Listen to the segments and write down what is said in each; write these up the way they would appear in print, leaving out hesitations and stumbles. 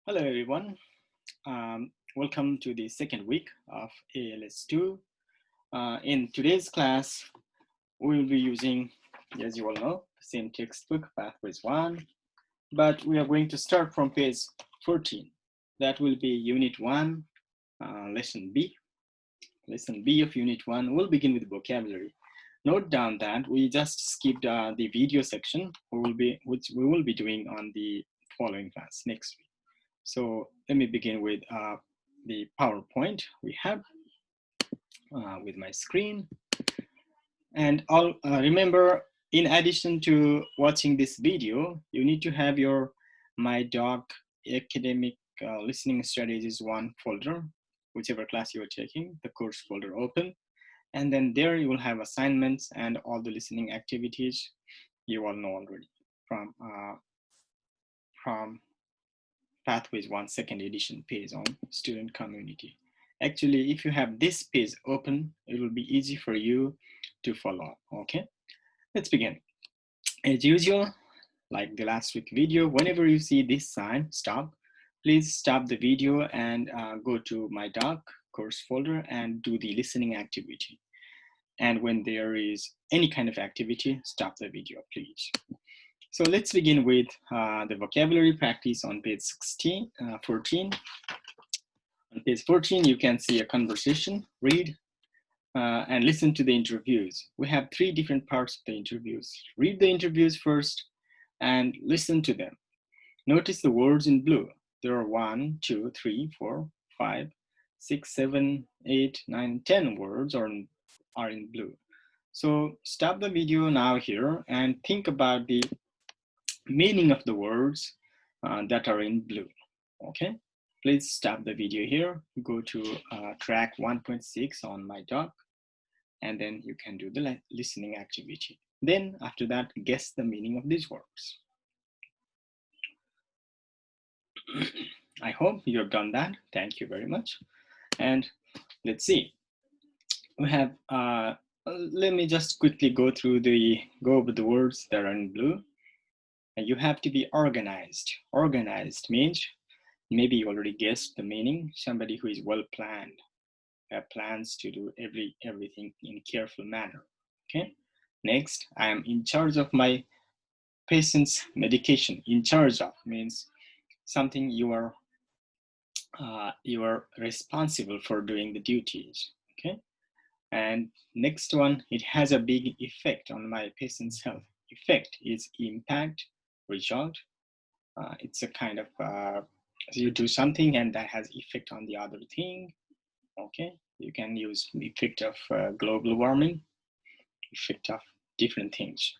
Hello, everyone. Welcome to the second week of ALS 2. In today's class, we will be using, as you all know, the same textbook, Pathways 1, but we are going to start from page 14. That will be Unit 1, Lesson B. Lesson B of Unit 1 will begin with vocabulary. Note down that we just skipped the video section, which we will be doing on the following class next week. So let me begin with the PowerPoint we have with my screen. And I'll remember, in addition to watching this video, you need to have your MyDOC Academic Listening Strategies 1 folder, whichever class you are taking, the course folder open. And then there you will have assignments and all the listening activities you all know already from Pathways 1 second edition page on student community. Actually, if you have this page open, it will be easy for you to follow. Okay, let's begin. As usual, like the last week video, whenever you see this sign, stop, please stop the video and go to MyDOC course folder and do the listening activity. And when there is any kind of activity, stop the video, please. So let's begin with the vocabulary practice on page 14. On page 14, you can see a conversation, read, and listen to the interviews. We have three different parts of the interviews. Read the interviews first and listen to them. Notice the words in blue. There are 1, 2, 3, 4, 5, 6, 7, 8, 9, 10 words are in blue. So stop the video now here and think about the meaning of the words that are in blue. Okay, please stop the video here, go to track 1.6 on MyDOC, and then you can do the listening activity. Then after that, guess the meaning of these words. I hope you have done that. Thank you very much. And let's see. We have, let me just quickly go over the words that are in blue. And you have to be organized. Organized means, maybe you already guessed the meaning, somebody who is well planned, have plans to do everything in a careful manner. Okay. Next, I am in charge of my patient's medication. In charge of means something you are responsible for doing the duties. Okay. And next one, it has a big effect on my patient's health. Effect is impact, result. It's a kind of you do something and that has effect on the other thing. Okay, you can use the effect of global warming, effect of different things.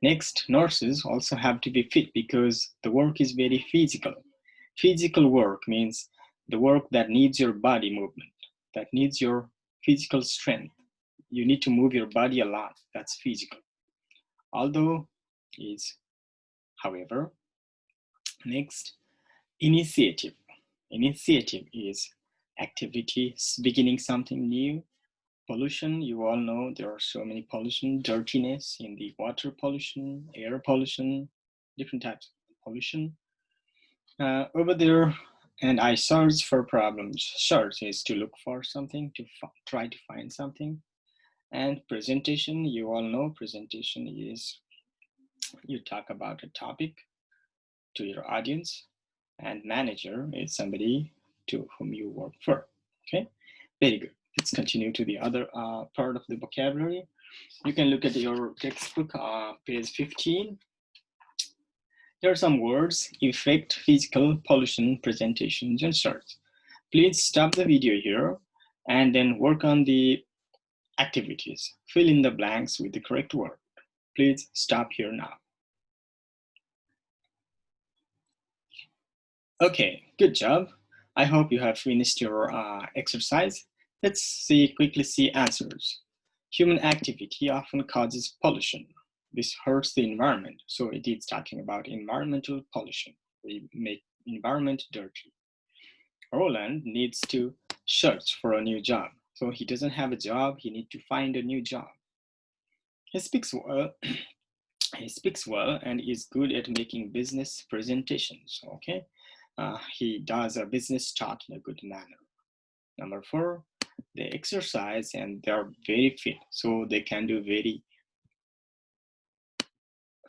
Next, nurses also have to be fit because the work is very physical. Physical work means the work that needs your body movement, that needs your physical strength. You need to move your body a lot. That's physical. Although is, however, next, initiative. Initiative is activity, beginning something new. Pollution, you all know there are so many pollution, dirtiness in the water pollution, air pollution, different types of pollution. Over there, and I search for problems. Search is to look for something, to try to find something. And presentation, you all know presentation is you talk about a topic to your audience, and manager is somebody to whom you work for. Okay, very good. Let's continue to the other part of the vocabulary. You can look at your textbook, page 15. There are some words: effect, physical, pollution, presentations, and search. Please stop the video here and then work on the activities. Fill in the blanks with the correct word. Please stop here now. Okay, good job. I hope you have finished your exercise. Let's quickly see answers. Human activity often causes pollution. This hurts the environment. So it is talking about environmental pollution. We make environment dirty. Roland needs to search for a new job. So he doesn't have a job. He needs to find a new job. He speaks well. He speaks well and is good at making business presentations. Okay. he does a business talk in a good manner. Number 4, they exercise and they are very fit, so they can do very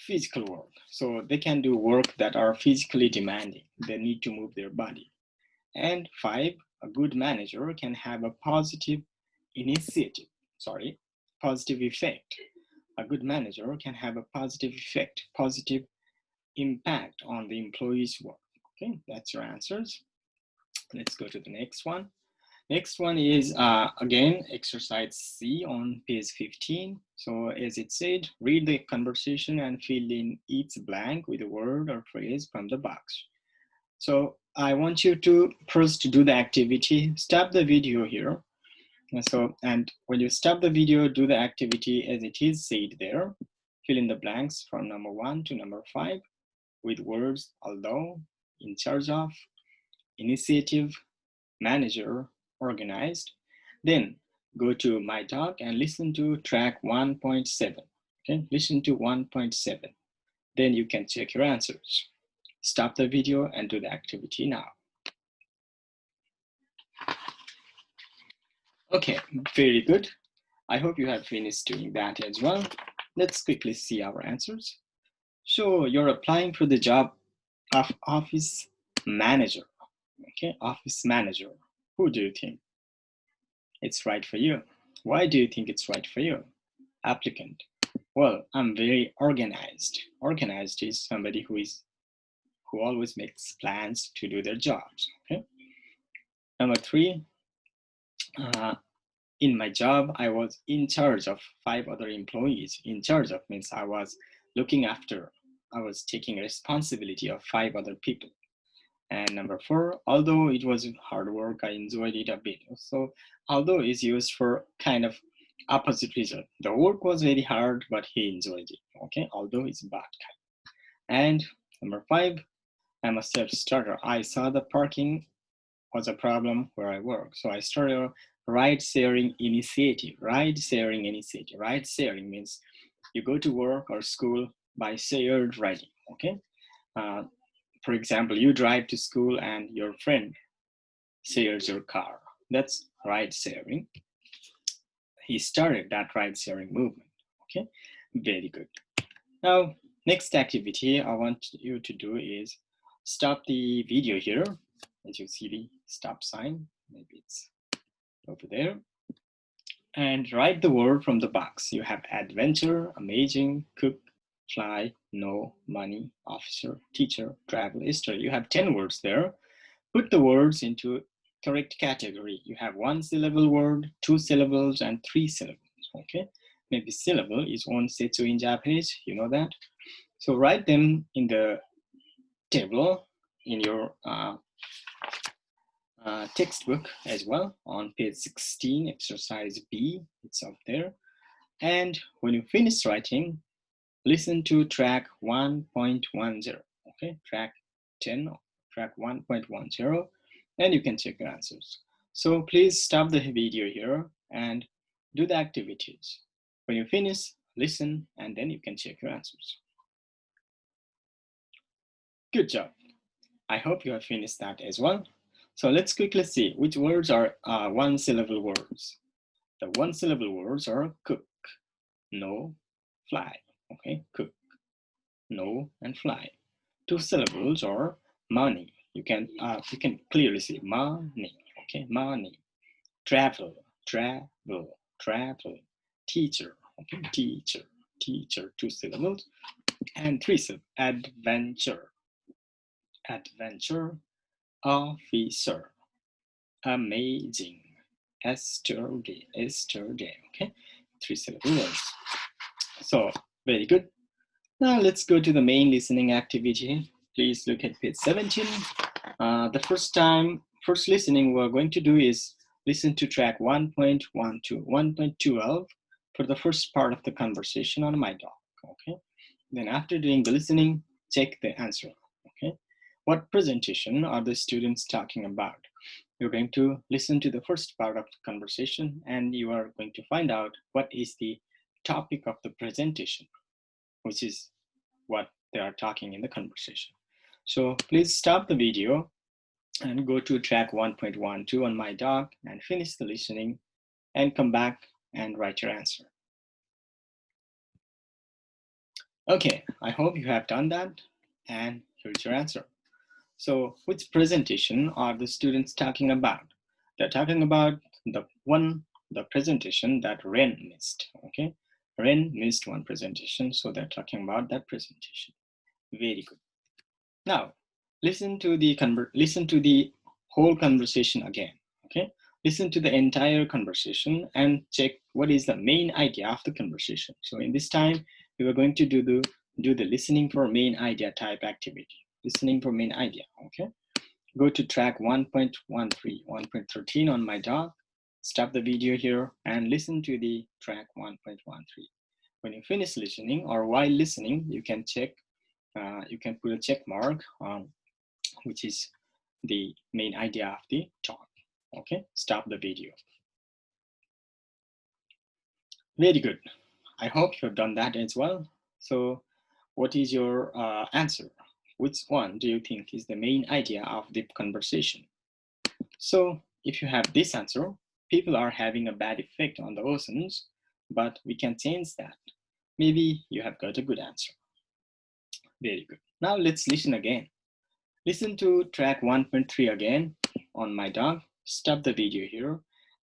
physical work. So they can do work that are physically demanding. They need to move their body. And 5, a good manager can have a positive positive effect. A good manager can have a positive effect, positive impact on the employee's work. Okay, that's your answers. Let's go to the next one. Next one is, again, exercise C on page 15. So as it said, read the conversation and fill in each blank with a word or phrase from the box. So I want you to first do the activity, stop the video here. And when you stop the video, do the activity as it is said there. Fill in the blanks from number 1 to number 5 with words although, in charge of, initiative, manager, organized. Then go to MyDOC and listen to track 1.7. Okay, listen to 1.7. Then you can check your answers. Stop the video and do the activity now. Okay, very good. I hope you have finished doing that as well. Let's quickly see our answers. So you're applying for the job of office manager. Okay, office manager. Who do you think it's right for you? Why do you think it's right for you? Applicant. Well, I'm very organized. Organized is somebody who always makes plans to do their jobs. Okay. Number 3, in my job, I was in charge of 5 other employees. In charge of means I was taking responsibility of 5 other people. And number 4, although it was hard work, I enjoyed it a bit. So although is used for kind of opposite result. The work was very hard, but he enjoyed it. Okay, although it's bad kind. And number 5, I'm a self-starter. I saw the parking was a problem where I work. So I started a ride-sharing initiative. Ride-sharing initiative. Ride-sharing means you go to work or school by shared riding. Okay. For example, you drive to school and your friend shares your car. That's ride-sharing. He started that ride-sharing movement. Okay, very good. Now, next activity I want you to do is stop the video here. As you see the stop sign, maybe it's over there. And write the word from the box. You have adventure, amazing, cook, fly, no, money, officer, teacher, travel, history. You have 10 words there. Put the words into correct category. You have 1-syllable word, 2 syllables, and 3 syllables. Okay, maybe syllable is onsetsu in Japanese. You know that. So write them in the table in your textbook as well on page 16, exercise B. It's up there. And when you finish writing, listen to track 1.10. Okay, track 10, track 1.10, and you can check your answers. So please stop the video here and do the activities. When you finish, listen, and then you can check your answers. Good job. I hope you have finished that as well. So let's quickly see which words are 1-syllable words. The 1-syllable words are cook, no, fly. Okay, cook, no, and fly. 2 syllables are money. You can clearly see money. Okay, money. Travel, travel, travel. Teacher. Okay, teacher, teacher. 2 syllables. And 3 syllables. Adventure, adventure. Officer, amazing, yesterday, yesterday. Okay, 3-syllable words. So very good. Now let's go to the main listening activity. Please look at page 17. The first listening we're going to do is listen to track 1.12, 1.12 for the first part of the conversation on MyDOC. Okay. Then after doing the listening, check the answer. Okay. What presentation are the students talking about? You're going to listen to the first part of the conversation and you are going to find out what is the topic of the presentation, which is what they are talking in the conversation. So please stop the video and go to track 1.12 on MyDOC and finish the listening and come back and write your answer. Okay, I hope you have done that, and here's your answer. So which presentation are the students talking about? They're talking about the presentation that Ren missed, okay? Ren missed one presentation, so they're talking about that presentation. Very good. Now, listen to the whole conversation again, okay? Listen to the entire conversation and check what is the main idea of the conversation. So in this time, we were going to do the listening for main idea type activity. Listening for main idea, okay? Go to track 1.13, 1.13 on MyDOC, stop the video here and listen to the track 1.13. When you finish listening or while listening, you can check, you can put a check mark on which is the main idea of the talk. Okay, stop the video. Very good. I hope you've done that as well. So what is your answer? Which one do you think is the main idea of the conversation? So if you have this answer, people are having a bad effect on the oceans, but we can change that. Maybe you have got a good answer. Very good. Now let's listen again. Listen to track 1.3 again on MyDOC. Stop the video here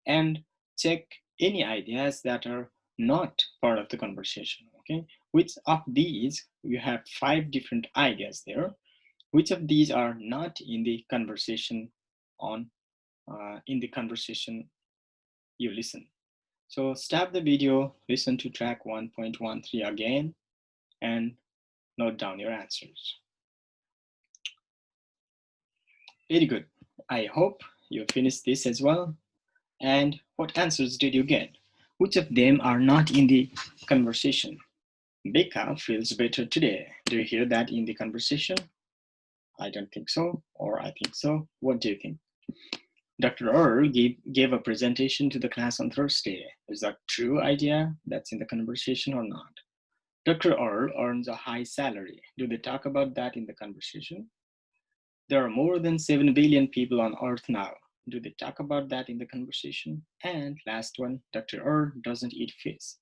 and check any ideas that are not part of the conversation. Okay, which of these, you have 5 different ideas there. Which of these are not in the conversation in the conversation you listen? So stop the video, listen to track 1.13 again, and note down your answers. Very good. I hope you finished this as well. And what answers did you get? Which of them are not in the conversation? Becca feels better today. Do you hear that in the conversation? I don't think so, or I think so. What do you think? Dr. Earl gave a presentation to the class on Thursday. Is that true idea that's in the conversation or not? Dr. Earl earns a high salary. Do they talk about that in the conversation? There are more than 7 billion people on Earth now. Do they talk about that in the conversation? And last one, Dr. Earl doesn't eat fish.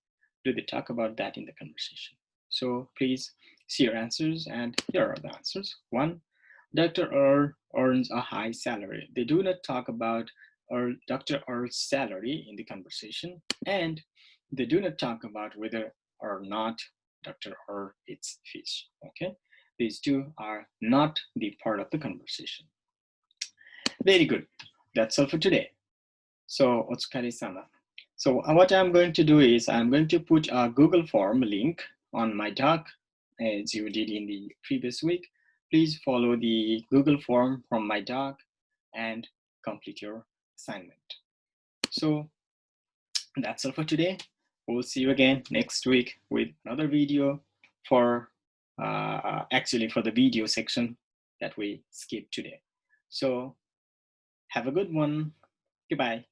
Do they talk about that in the conversation? So please see your answers, and here are the answers. 1, Dr. Earl earns a high salary. They do not talk about Dr. Earl's salary in the conversation, and they do not talk about whether or not Dr. Earl eats fish, okay? These two are not the part of the conversation. Very good. That's all for today. So, otsukare-sama. So what I'm going to do is I'm going to put a Google form link on MyDOC as you did in the previous week. Please follow the Google form from MyDOC and complete your assignment. So that's all for today. We'll see you again next week with another video for actually for the video section that we skipped today. So have a good one. Goodbye.